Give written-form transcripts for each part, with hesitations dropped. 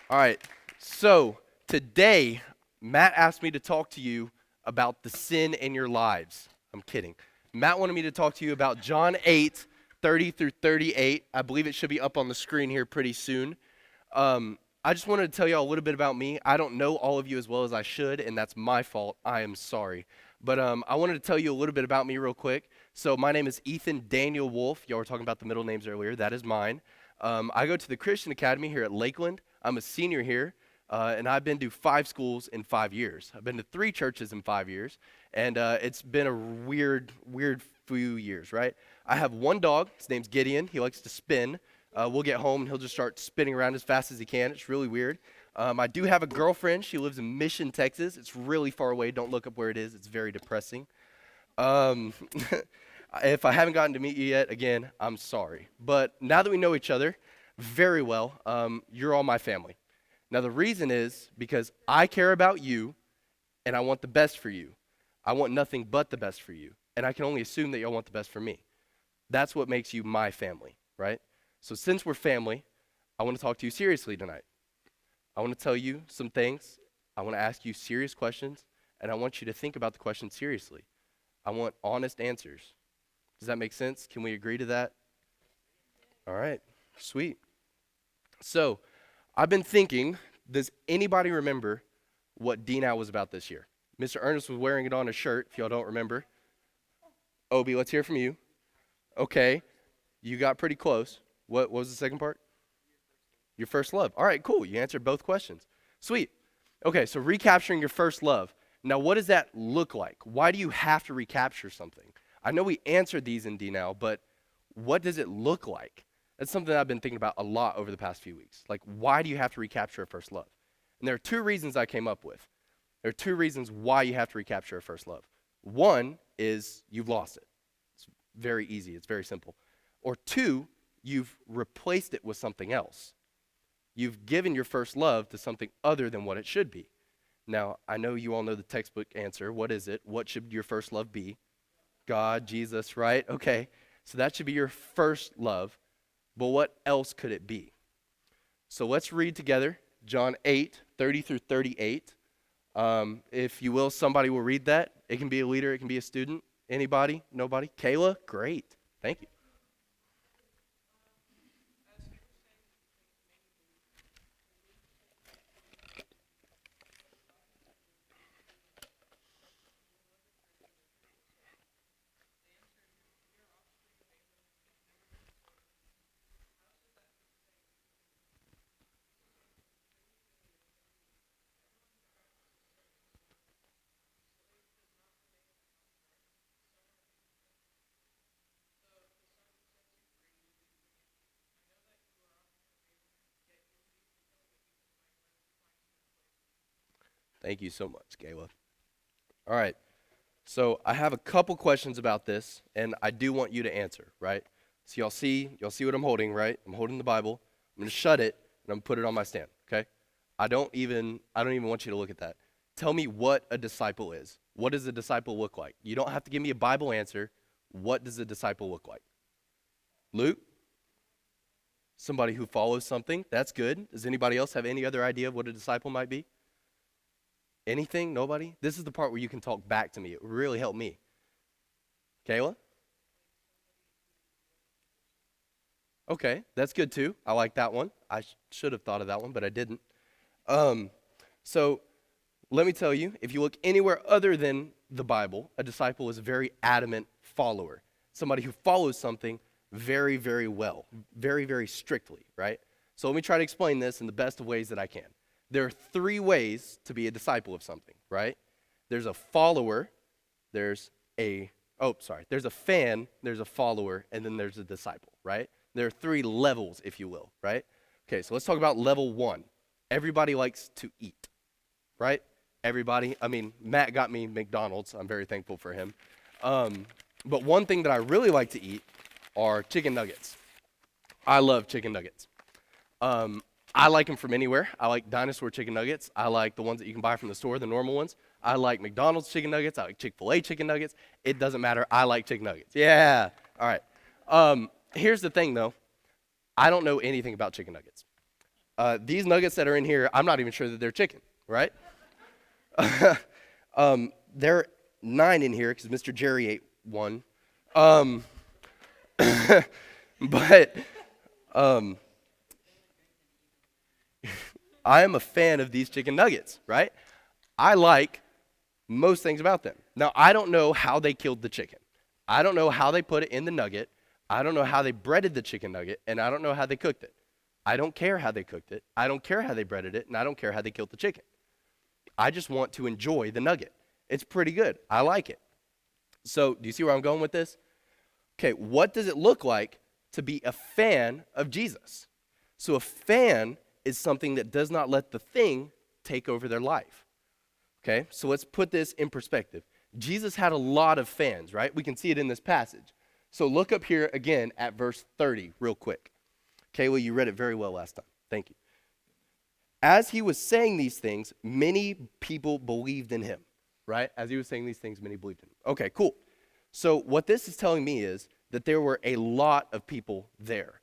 All right, so today, Matt asked me to talk to you about the sin in your lives. I'm kidding. Matt wanted me to talk to you about John 8:30 through 38. I believe it should be up on the screen here pretty soon. I just wanted to tell you all a little bit about me. I don't know all of you as well as I should, and that's my fault. I am sorry. But I wanted to tell you a little bit about me real quick. So my name is Ethan Daniel Wolfe. Y'all were talking about the middle names earlier. That is mine. I go to the Christian Academy here at Lakeland. I'm a senior here, and I've been to 5 schools in 5 years. I've been to 3 churches in 5 years, and it's been a weird few years, right? I have one dog. His name's Gideon. He likes to spin. We'll get home, and he'll just start spinning around as fast as he can. It's really weird. I do have a girlfriend. She lives in Mission, Texas. It's really far away. Don't look up where it is. It's very depressing. Um, if I haven't gotten to meet you yet, again, I'm sorry. But now that we know each other very well, you're all my family. Now, the reason is because I care about you, and I want the best for you. I want nothing but the best for you. And I can only assume that you'll want the best for me. That's what makes you my family, right? So since we're family, I want to talk to you seriously tonight. I want to tell you some things. I want to ask you serious questions, and I want you to think about the questions seriously. I want honest answers. Does that make sense? Can we agree to that? All right, sweet. So I've been thinking, does anybody remember what D-Now was about this year? Mr. Ernest was wearing it on his shirt, if y'all don't remember. Obi, let's hear from you. Okay, you got pretty close. What was the second part? Your first love. All right, cool. You answered both questions. Sweet. Okay, so recapturing your first love. Now, what does that look like? Why do you have to recapture something? I know we answered these in D now, but what does it look like? That's something I've been thinking about a lot over the past few weeks. Like, why do you have to recapture a first love? And there are 2 reasons I came up with. There are 2 reasons why you have to recapture a first love. One is you've lost it. It's very easy. It's very simple. Or 2, you've replaced it with something else. You've given your first love to something other than what it should be. Now, I know you all know the textbook answer. What is it? What should your first love be? God, Jesus, right? Okay, so that should be your first love. But what else could it be? So let's read together John 8:30 through 38. If you will, somebody will read that. It can be a leader. It can be a student. Anybody? Nobody? Kayla? Great. Thank you. Thank you so much, Kayla. All right. So I have a couple questions about this, and I do want you to answer, right? So y'all see what I'm holding, right? I'm holding the Bible. I'm gonna shut it, and I'm gonna put it on my stand, okay? I don't even want you to look at that. Tell me what a disciple is. What does a disciple look like? You don't have to give me a Bible answer. What does a disciple look like? Luke? Somebody who follows something. That's good. Does anybody else have any other idea of what a disciple might be? Anything? Nobody? This is the part where you can talk back to me. It really helped me. Kayla? Okay, that's good too. I like that one. I should have thought of that one, but I didn't. Um, so let me tell you, if you look anywhere other than the Bible, a disciple is a very adamant follower, somebody who follows something very, very well, very, very strictly, right? So let me try to explain this in the best of ways that I can. There are 3 ways to be a disciple of something, right? There's a follower, there's there's a fan, there's a follower, and then there's a disciple, right? There are 3 levels, if you will, right? Okay, so let's talk about level 1. Everybody likes to eat, right? Everybody. I mean, Matt got me McDonald's. I'm very thankful for him. But one thing that I really like to eat are chicken nuggets. I love chicken nuggets. I like them from anywhere. I like dinosaur chicken nuggets. I like the ones that you can buy from the store, the normal ones. I like McDonald's chicken nuggets. I like Chick-fil-A chicken nuggets. It doesn't matter. I like chicken nuggets. Yeah. All right. Here's the thing, though. I don't know anything about chicken nuggets. These nuggets that are in here, I'm not even sure that they're chicken, right? There are 9 in here because Mr. Jerry ate one. But I am a fan of these chicken nuggets, right? I like most things about them. Now, I don't know how they killed the chicken. I don't know how they put it in the nugget. I don't know how they breaded the chicken nugget, and I don't know how they cooked it. I don't care how they cooked it. I don't care how they breaded it, and I don't care how they killed the chicken. I just want to enjoy the nugget. It's pretty good. I like it. So, do you see where I'm going with this? Okay, what does it look like to be a fan of Jesus? So, a fan is something that does not let the thing take over their life. Okay, so let's put this in perspective. Jesus had a lot of fans, right? We can see it in this passage. So look up here again at verse 30 real quick. Kayla, you read it very well last time. Thank you. As he was saying these things, many people believed in him, right? As he was saying these things, many believed in him. Okay, cool. So what this is telling me is that there were a lot of people there.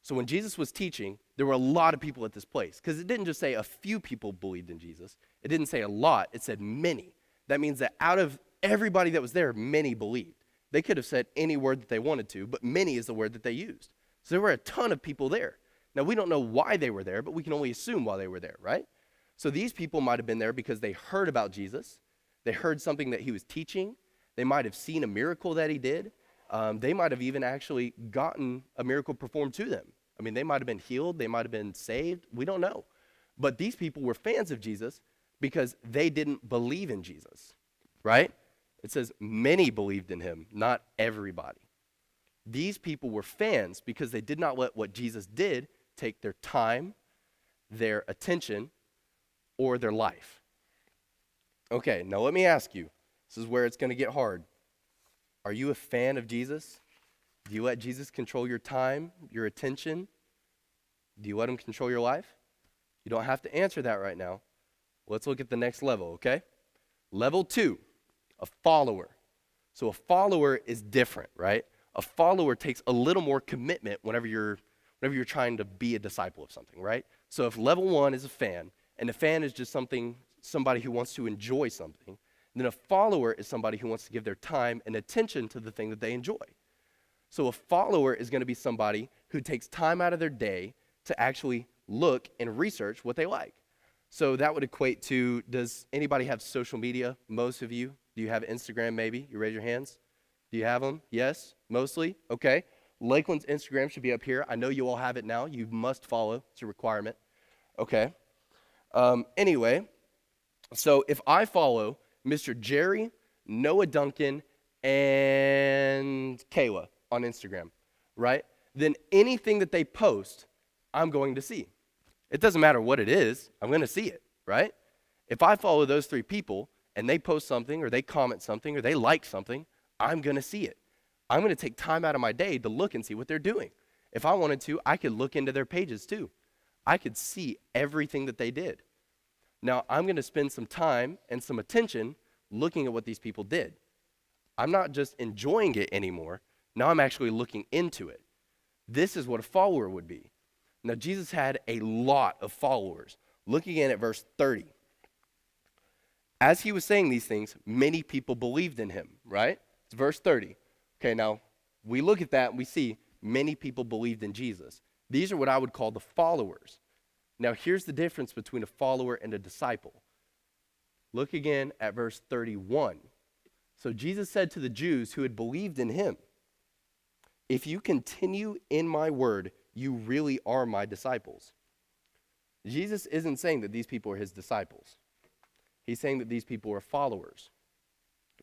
So when Jesus was teaching, there were a lot of people at this place because it didn't just say a few people believed in Jesus. It didn't say a lot. It said many. That means that out of everybody that was there, many believed. They could have said any word that they wanted to, but many is the word that they used. So there were a ton of people there. Now, we don't know why they were there, but we can only assume why they were there, right? So these people might have been there because they heard about Jesus. They heard something that he was teaching. They might have seen a miracle that he did. They might have even actually gotten a miracle performed to them. I mean, they might have been healed. They might have been saved. We don't know. But these people were fans of Jesus because they didn't believe in Jesus, right? It says many believed in him, not everybody. These people were fans because they did not let what Jesus did take their time, their attention, or their life. Okay, now let me ask you. This is where it's going to get hard. Are you a fan of Jesus? Do you let Jesus control your time, your attention? Do you let him control your life? You don't have to answer that right now. Let's look at the next level, okay? Level 2, a follower. So a follower is different, right? A follower takes a little more commitment whenever you're trying to be a disciple of something, right? So if level 1 is a fan, and a fan is just somebody who wants to enjoy something, then a follower is somebody who wants to give their time and attention to the thing that they enjoy. So a follower is going to be somebody who takes time out of their day to actually look and research what they like. So that would equate to, does anybody have social media? Most of you. Do you have Instagram maybe? You raise your hands. Do you have them? Yes? Mostly? Okay. Lakeland's Instagram should be up here. I know you all have it now. You must follow. It's a requirement. Okay. Anyway, so if I follow Mr. Jerry, Noah Duncan, and Kayla on Instagram, right? Then anything that they post, I'm going to see. It doesn't matter what it is, I'm going to see it, right? If I follow those 3 people and they post something or they comment something or they like something, I'm going to see it. I'm going to take time out of my day to look and see what they're doing. If I wanted to, I could look into their pages too. I could see everything that they did. Now, I'm going to spend some time and some attention looking at what these people did. I'm not just enjoying it anymore. Now I'm actually looking into it. This is what a follower would be. Now, Jesus had a lot of followers. Look again at verse 30. As he was saying these things, many people believed in him, right? It's verse 30. Okay, now, we look at that and we see many people believed in Jesus. These are what I would call the followers. Now, here's the difference between a follower and a disciple. Look again at verse 31. So Jesus said to the Jews who had believed in him, "If you continue in my word, you really are my disciples." Jesus isn't saying that these people are his disciples. He's saying that these people are followers.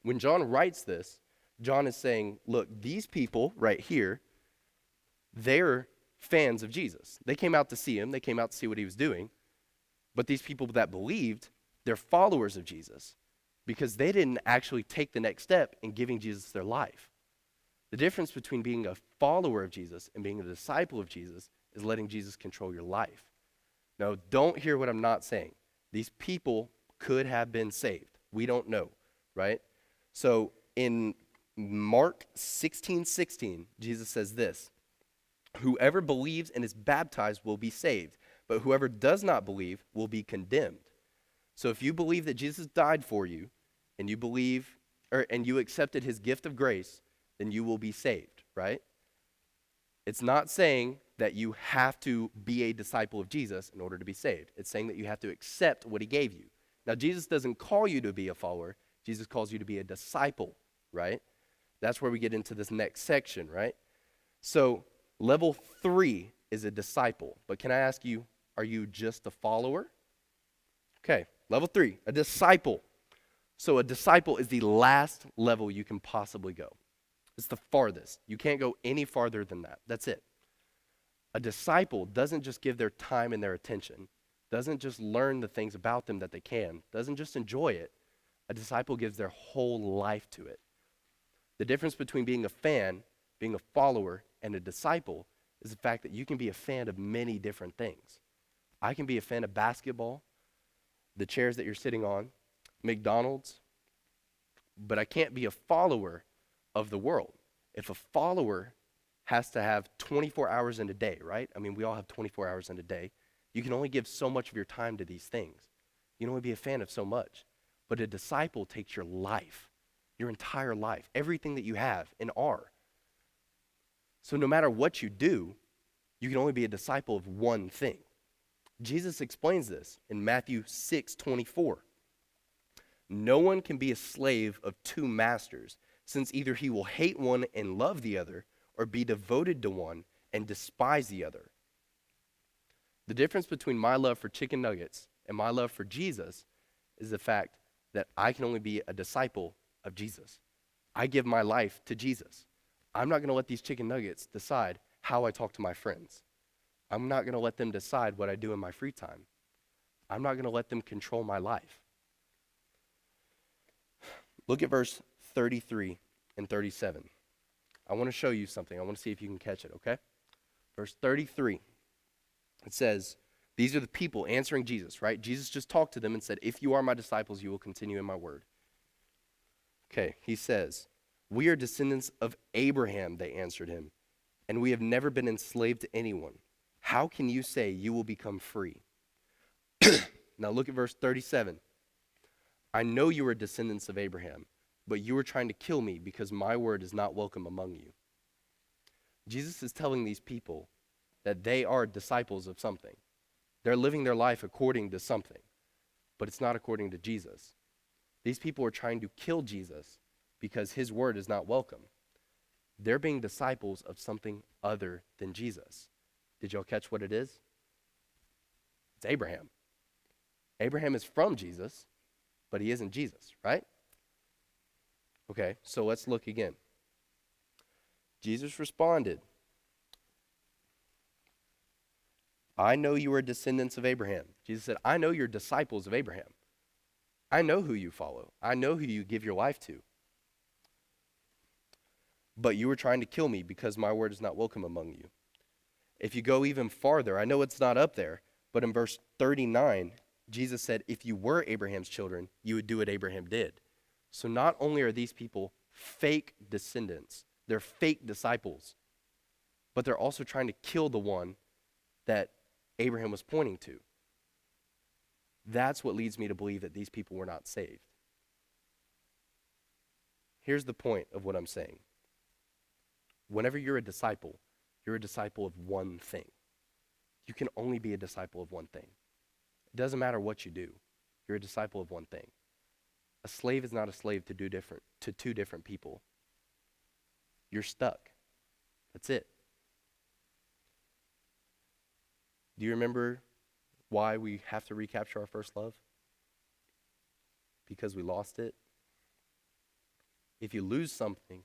When John writes this, John is saying, look, these people right here, they're fans of Jesus. They came out to see him. They came out to see what he was doing. But these people that believed, they're followers of Jesus because they didn't actually take the next step in giving Jesus their life. The difference between being a follower of Jesus and being a disciple of Jesus is letting Jesus control your life. Now, don't hear what I'm not saying. These people could have been saved. We don't know, right? So in Mark 16:16, Jesus says this, "Whoever believes and is baptized will be saved, but whoever does not believe will be condemned. So if you believe that Jesus died for you, and you believe, and you accepted his gift of grace, then you will be saved, right? It's not saying that you have to be a disciple of Jesus in order to be saved. It's saying that you have to accept what he gave you. Now, Jesus doesn't call you to be a follower. Jesus calls you to be a disciple, right? That's where we get into this next section, right? So level 3 is a disciple. But can I ask you, are you just a follower? Okay, level 3, a disciple. So a disciple is the last level you can possibly go. It's the farthest. You can't go any farther than that. That's it. A disciple doesn't just give their time and their attention, doesn't just learn the things about them that they can, doesn't just enjoy it. A disciple gives their whole life to it. The difference between being a fan, being a follower, and a disciple is the fact that you can be a fan of many different things. I can be a fan of basketball, the chairs that you're sitting on, McDonald's, but I can't be a follower of the world. If a follower has to have 24 hours in a day, right? I mean, we all have 24 hours in a day. You can only give so much of your time to these things. You can only be a fan of so much. But a disciple takes your life, your entire life, everything that you have and are. So no matter what you do, you can only be a disciple of one thing. Jesus explains this in Matthew 6:24. No one can be a slave of two masters, since either he will hate one and love the other, or be devoted to one and despise the other. The difference between my love for chicken nuggets and my love for Jesus is the fact that I can only be a disciple of Jesus. I give my life to Jesus. I'm not going to let these chicken nuggets decide how I talk to my friends. I'm not going to let them decide what I do in my free time. I'm not going to let them control my life. Look at verse 33 and 37. I want to show you something. I want to see if you can catch it, okay? Verse 33, it says, these are the people answering Jesus, right? Jesus just talked to them and said, if you are my disciples, you will continue in my word. Okay, he says, we are descendants of Abraham, they answered him, and we have never been enslaved to anyone. How can you say you will become free? Now look at verse 37. I know you are descendants of Abraham, but you are trying to kill me because my word is not welcome among you. Jesus is telling these people that they are disciples of something. They're living their life according to something, but it's not according to Jesus. These people are trying to kill Jesus because his word is not welcome. They're being disciples of something other than Jesus. Did y'all catch what it is? It's Abraham. Abraham is from Jesus, but he isn't Jesus, right? Okay, so let's look again. Jesus responded, I know you are descendants of Abraham. Jesus said, I know you're disciples of Abraham. I know who you follow. I know who you give your life to. But you were trying to kill me because my word is not welcome among you. If you go even farther, I know it's not up there, but in verse 39, Jesus said, if you were Abraham's children, you would do what Abraham did. So not only are these people fake descendants, they're fake disciples, but they're also trying to kill the one that Abraham was pointing to. That's what leads me to believe that these people were not saved. Here's the point of what I'm saying. Whenever you're a disciple of one thing. You can only be a disciple of one thing. It doesn't matter what you do. You're a disciple of one thing. A slave is not a slave to two different people. You're stuck. That's it. Do you remember why we have to recapture our first love? Because we lost it. If you lose something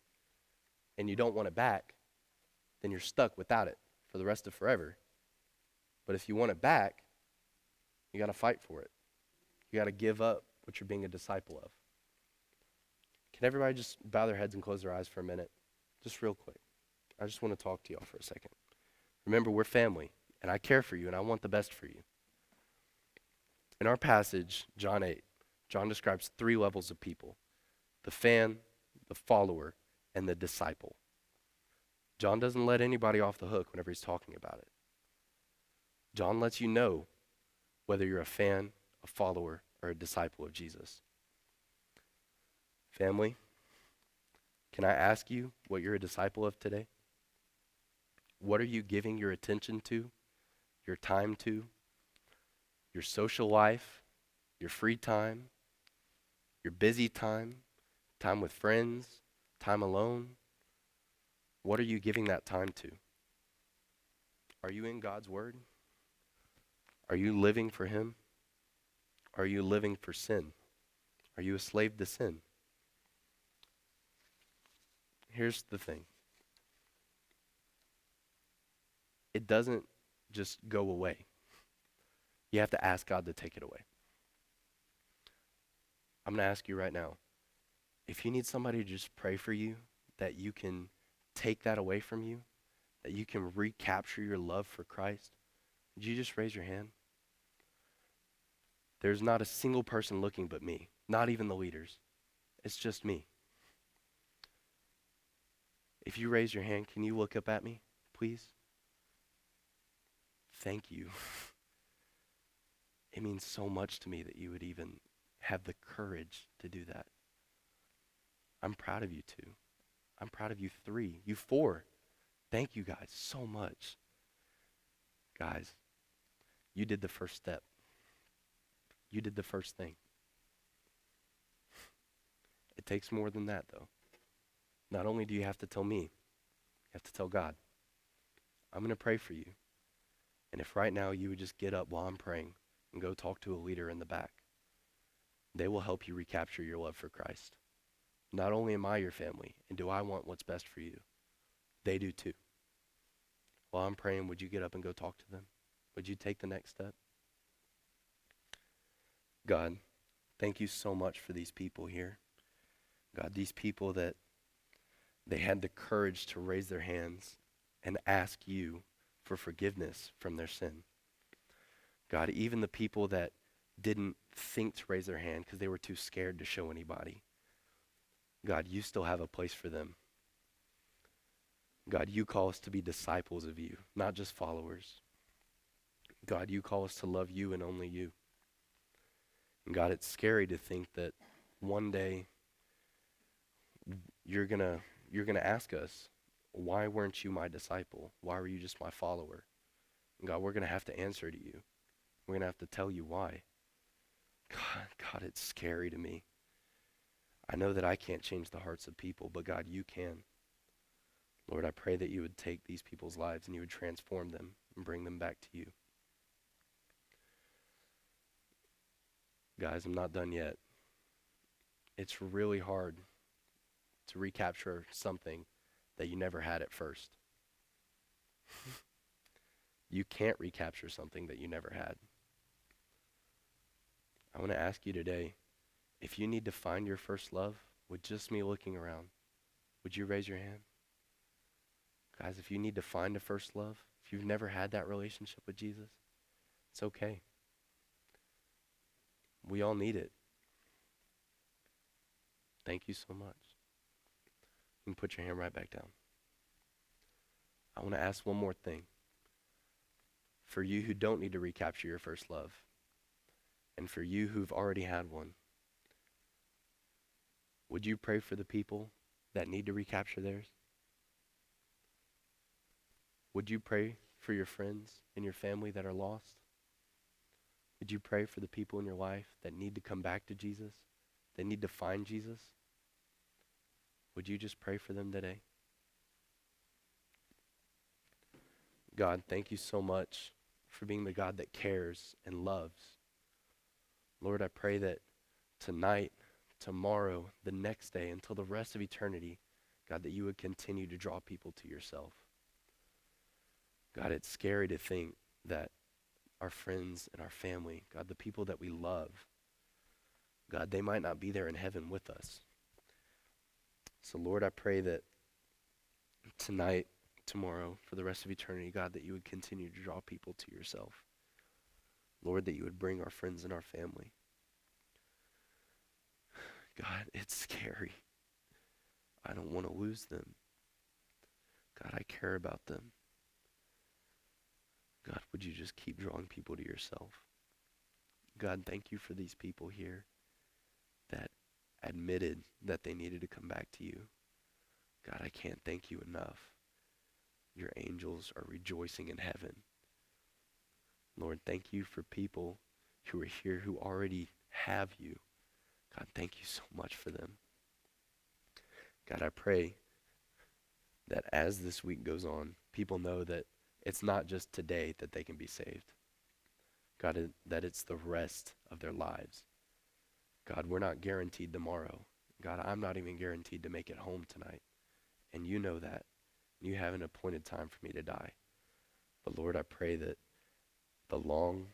and you don't want it back, then you're stuck without it for the rest of forever. But if you want it back, you got to fight for it. You got to give up what you're being a disciple of. Can everybody just bow their heads and close their eyes for a minute? Just real quick. I just want to talk to y'all for a second. Remember, we're family, and I care for you, and I want the best for you. In our passage, John 8, John describes 3 levels of people: the fan, the follower, and the disciple. John doesn't let anybody off the hook whenever he's talking about it. John lets you know whether you're a fan, a follower, or a disciple of Jesus. Family, can I ask you what you're a disciple of today? What are you giving your attention to, your time to, your social life, your free time, your busy time, time with friends, time alone? What are you giving that time to? Are you in God's word? Are you living for him? Are you living for sin? Are you a slave to sin? Here's the thing. It doesn't just go away. You have to ask God to take it away. I'm going to ask you right now, if you need somebody to just pray for you, that you can take that away from you, that you can recapture your love for Christ, would you just raise your hand? There's not a single person looking but me, not even the leaders. It's just me. If you raise your hand, can you look up at me, please? Thank you. It means so much to me that you would even have the courage to do that. I'm proud of you two. I'm proud of you three, you four. Thank you guys so much. Guys, you did the first step. You did the first thing. It takes more than that, though. Not only do you have to tell me, you have to tell God. I'm going to pray for you. And if right now you would just get up while I'm praying and go talk to a leader in the back, they will help you recapture your love for Christ. Not only am I your family, and do I want what's best for you, they do too. While I'm praying, would you get up and go talk to them? Would you take the next step? God, thank you so much for these people here. God, these people that they had the courage to raise their hands and ask you for forgiveness from their sin. God, even the people that didn't think to raise their hand because they were too scared to show anybody. God, you still have a place for them. God, you call us to be disciples of you, not just followers. God, you call us to love you and only you. And God, it's scary to think that one day you're gonna ask us, why weren't you my disciple? Why were you just my follower? And God, we're gonna have to answer to you. We're gonna have to tell you why. God, it's scary to me. I know that I can't change the hearts of people, but God, you can. Lord, I pray that you would take these people's lives and you would transform them and bring them back to you. Guys, I'm not done yet. It's really hard to recapture something that you never had at first. You can't recapture something that you never had. I want to ask you today, if you need to find your first love with just me looking around, would you raise your hand? Guys, if you need to find a first love, if you've never had that relationship with Jesus, it's okay. We all need it. Thank you so much. You can put your hand right back down. I want to ask one more thing. For you who don't need to recapture your first love, and for you who've already had one, would you pray for the people that need to recapture theirs? Would you pray for your friends and your family that are lost? Would you pray for the people in your life that need to come back to Jesus, that need to find Jesus? Would you just pray for them today? God, thank you so much for being the God that cares and loves. Lord, I pray that tonight, tomorrow, the next day, until the rest of eternity, God, that you would continue to draw people to yourself. God, it's scary to think that our friends and our family, God, the people that we love, God, they might not be there in heaven with us. So Lord, I pray that tonight, tomorrow, for the rest of eternity, God, that you would continue to draw people to yourself. Lord, that you would bring our friends and our family. God, it's scary. I don't want to lose them. God, I care about them. God, would would you just keep drawing people to yourself? God, thank you for these people here that admitted that they needed to come back to you. God, I can't thank you enough. Your angels are rejoicing in heaven. Lord, thank you for people who are here who already have you. God, thank you so much for them. God, I pray that as this week goes on, people know that it's not just today that they can be saved. God, that it's the rest of their lives. God, we're not guaranteed tomorrow. God, I'm not even guaranteed to make it home tonight. And you know that. You have an appointed time for me to die. But Lord, I pray that the long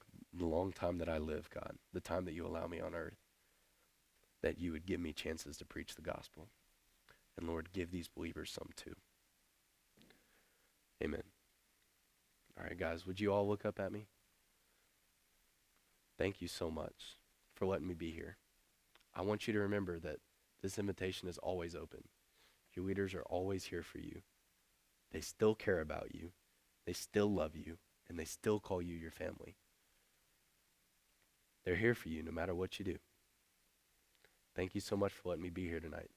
time that I live, God, the time that you allow me on earth, that you would give me chances to preach the gospel. And Lord, give these believers some too. Amen. All right, guys, would you all look up at me? Thank you so much for letting me be here. I want you to remember that this invitation is always open. Your leaders are always here for you. They still care about you. They still love you. And they still call you your family. They're here for you no matter what you do. Thank you so much for letting me be here tonight.